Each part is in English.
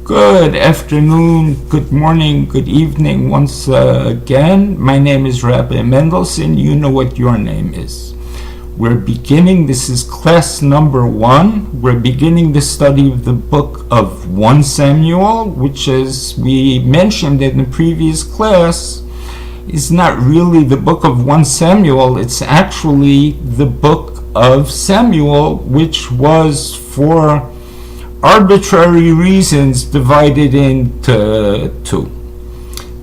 Good afternoon, good morning, good evening once again. My name is Rabbi Mendelson. You know what your name is. We're beginning, this is class number 1. We're beginning the study of the book of 1 Samuel, which, as we mentioned in the previous class, is not really the book of 1 Samuel. It's actually the book of Samuel, which was for arbitrary reasons divided into two,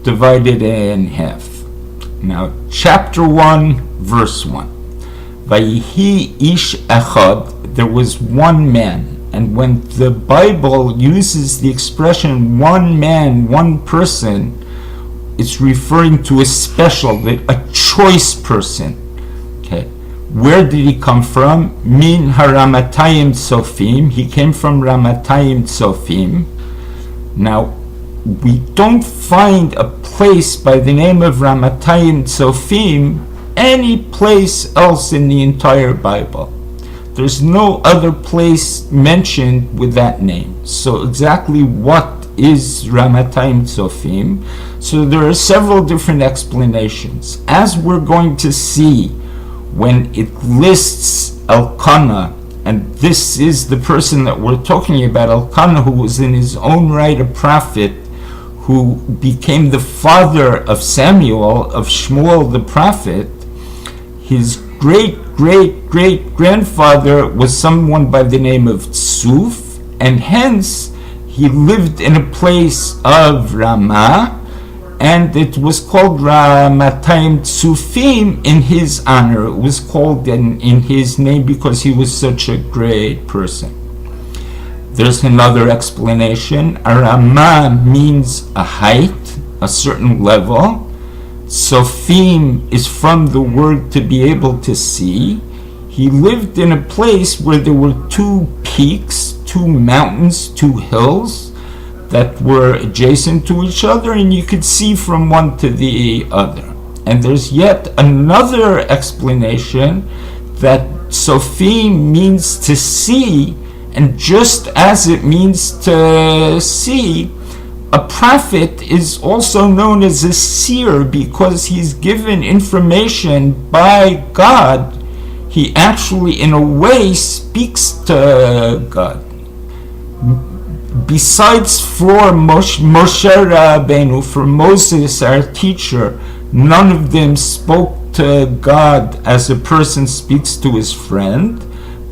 divided in half. Now, chapter 1, verse 1. Vayihi ish echad, there was one man. And when the Bible uses the expression one man, one person, it's referring to a special, a choice person. Okay. Where did he come from? Min haramatayim tzofim. He came from Ramatayim Tzofim. Now, we don't find a place by the name of Ramatayim Tzofim any place else in the entire Bible. There's no other place mentioned with that name. So exactly what is Ramatayim Tzofim? So there are several different explanations. As we're going to see, when it lists Elkanah, and this is the person that we're talking about, Elkanah, who was in his own right a prophet, who became the father of Samuel, of Shmuel the prophet. His great-great-great-grandfather was someone by the name of Tzuf, and hence he lived in a place of Ramah, and it was called Ramatayim Tzufim in his honor. It was called in his name because he was such a great person. There's another explanation. Ramah means a height, a certain level. Tzofim is from the word to be able to see. He lived in a place where there were two peaks, two mountains, two hills that were adjacent to each other, and you could see from one to the other. And there's yet another explanation that Sophim means to see, and just as it means to see, a prophet is also known as a seer because he's given information by God. He actually, in a way, speaks to God. Besides for Moshe Rabbeinu, for Moses, our teacher, none of them spoke to God as a person speaks to his friend,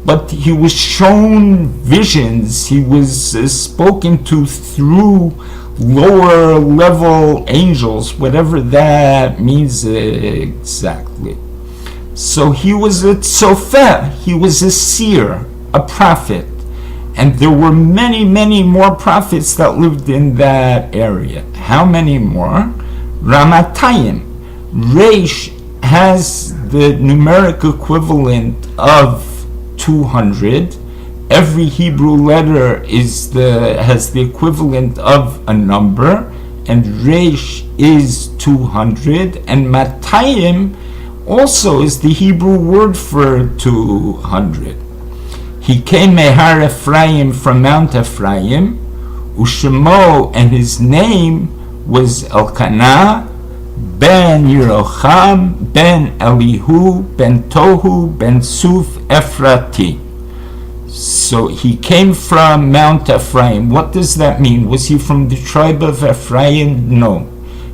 but he was shown visions. He was spoken to through lower level angels, whatever that means exactly. So he was a tzofeh, he was a seer, a prophet. And there were many, many more prophets that lived in that area. How many more? Ramatayim. Reish has the numeric equivalent of 200. Every Hebrew letter has the equivalent of a number, and Reish is 200, and Matayim also is the Hebrew word for 200. He came Mehar Ephraim, from Mount Ephraim. Ushemo, and his name was Elkanah ben Yerocham ben Elihu ben Tohu ben Suf Ephrati. So he came from Mount Ephraim. What does that mean? Was he from the tribe of Ephraim? No.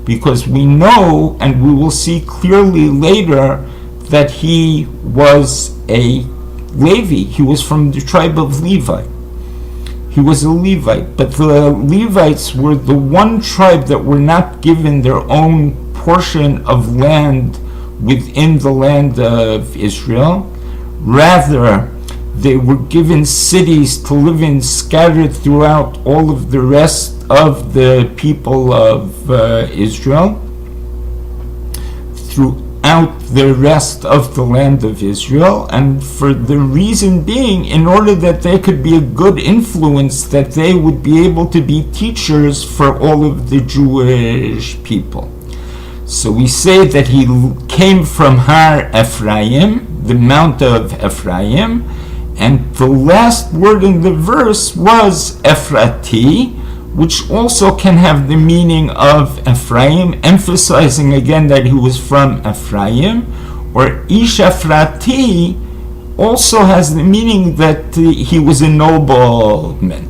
Because we know, and we will see clearly later, that he was a Levi. He was from the tribe of Levi. He was a Levite. But the Levites were the one tribe that were not given their own portion of land within the land of Israel. Rather, they were given cities to live in, scattered throughout all of the rest of the people of Israel, throughout the rest of the land of Israel, and for the reason being, in order that they could be a good influence, that they would be able to be teachers for all of the Jewish people. So we say that he came from Har Ephraim, the Mount of Ephraim, and the last word in the verse was Ephrati, which also can have the meaning of Ephraim, emphasizing again that he was from Ephraim, or Ish Ephrati also has the meaning that he was a nobleman.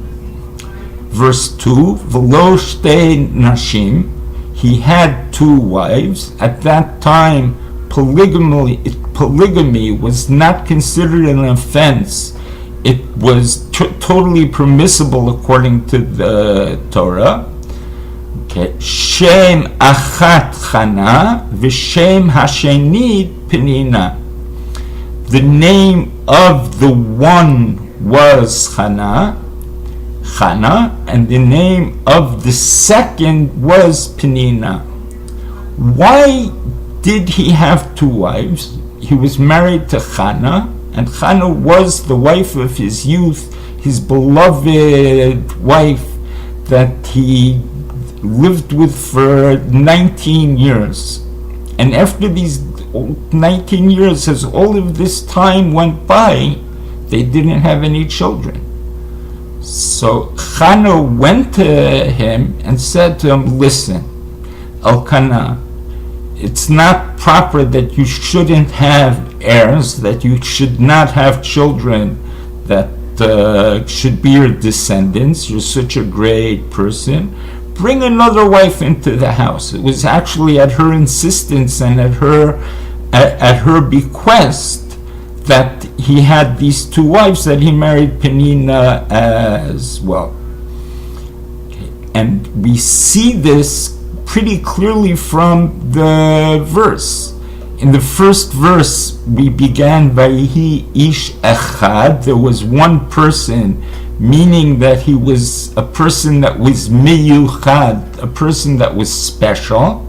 Verse 2, V'lo shtei nashim, he had two wives. At that time, polygamy was not considered an offense. It was totally permissible according to the Torah. Okay. Shem achat Chana, v'shem hashenit Penina. The name of the one was Chana, and the name of the second was Penina. Why did he have two wives? He was married to Chana, and Chana was the wife of his youth, his beloved wife that he lived with for 19 years. And after these 19 years, as all of this time went by, they didn't have any children. So Chana went to him and said to him, listen, Elkanah, it's not proper that you shouldn't have heirs, that you should not have children that should be your descendants. You're such a great person. Bring another wife into the house. It was actually at her insistence and at her bequest that he had these two wives, that he married Penina as well. Okay. And we see this pretty clearly from the verse. In the first verse, we began Vayihi Ish Echad. There was one person, meaning that he was a person that was miyuchad, a person that was special.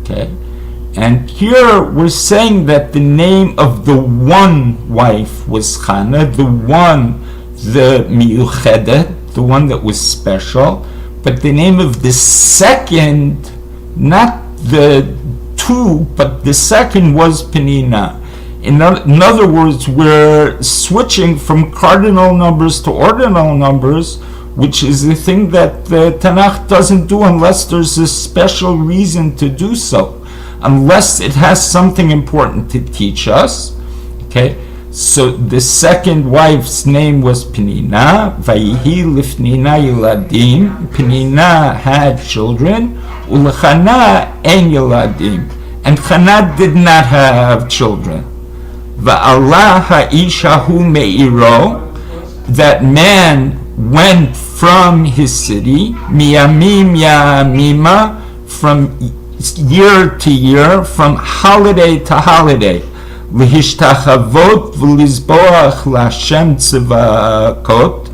Okay. And here we're saying that the name of the one wife was Chana, the miyuchedet, the one that was special, but the name of the second, not the two, but the second was Penina. In other words, we're switching from cardinal numbers to ordinal numbers, which is a thing that the Tanakh doesn't do unless there's a special reason to do so, unless it has something important to teach us. Okay, so the second wife's name was Penina. Vayihi lifnina yiladim. Penina had children. Ulechana en yiladim. And Chana did not have children. Va'allah ha'ishahu me'iro. That man went from his city, miyamim yamima, from year to year, from holiday to holiday, lihishtachavot v'lizboach la'Hashem tzivakot,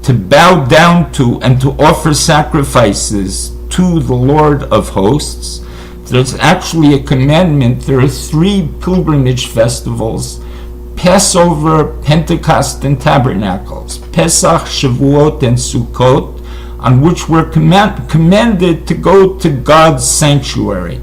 to bow down to and to offer sacrifices to the Lord of hosts. There's actually a commandment. There are 3 pilgrimage festivals: Passover, Pentecost, and Tabernacles, Pesach, Shavuot, and Sukkot, on which we're commanded to go to God's sanctuary.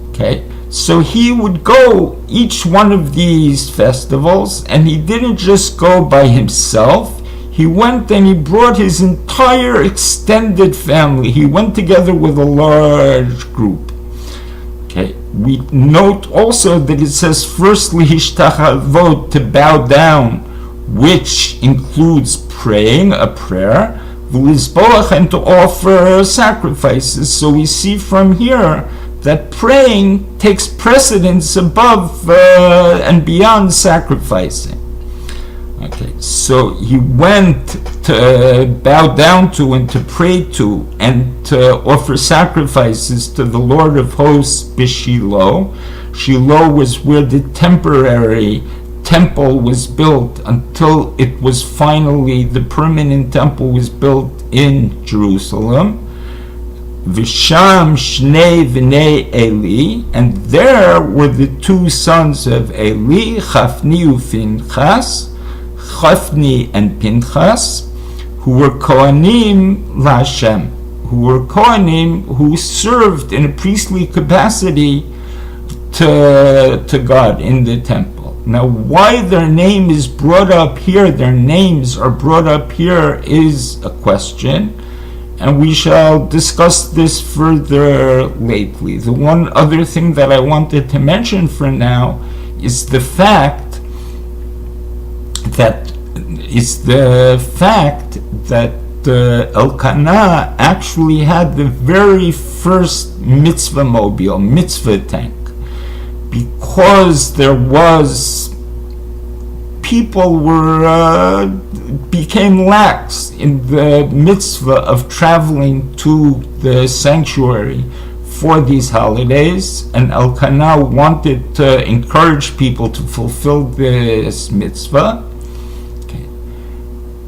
Okay, so he would go each one of these festivals, and he didn't just go by himself. He went and he brought his entire extended family. He went together with a large group. Okay, we note also that it says firstly hishtachavot, to bow down, which includes praying a prayer, v'lizboach, and to offer sacrifices. So we see from here that praying takes precedence above and beyond sacrificing. Okay, so he went to bow down to and to pray to and to offer sacrifices to the Lord of hosts b'Shiloh. Shiloh was where the temporary temple was built until it was finally, the permanent temple was built in Jerusalem. Visham Shnei V'nei Eli, and there were the 2 sons of Eli, Chafni u'Pinchas, Chafni and Pinchas, who were Kohanim LaHashem, who were Kohanim who served in a priestly capacity to God in the temple. Now, why their name is brought up here, their names are brought up here, is a question. and we shall discuss this further lately. The one other thing that I wanted to mention for now is the fact that Elkanah actually had the very first mitzvah mobile, mitzvah tank, because people became lax in the mitzvah of traveling to the sanctuary for these holidays, and Elkanah wanted to encourage people to fulfill this mitzvah.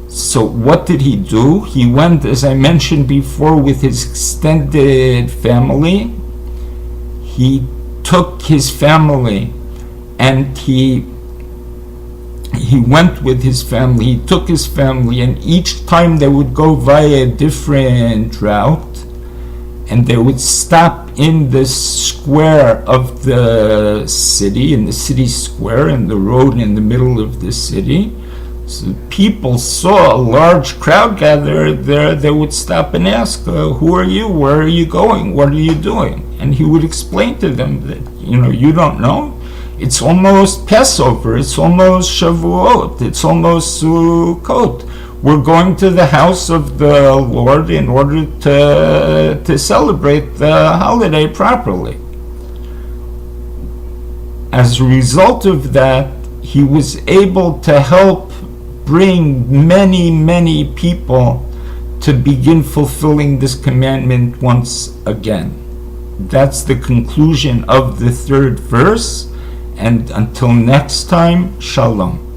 So what did he do? He went, as I mentioned before, with his extended family. He took his family and he went with his family. He took his family, and each time they would go via a different route, and they would stop in the square of the city, in the city square, in the road in the middle of the city. So people saw a large crowd gathered there. They would stop and ask, who are you? Where are you going? What are you doing? And he would explain to them that, you don't know? It's almost Passover. It's almost Shavuot. It's almost Sukkot. We're going to the house of the Lord in order to celebrate the holiday properly. As a result of that, he was able to help bring many, many people to begin fulfilling this commandment once again. That's the conclusion of the third verse, and until next time, Shalom.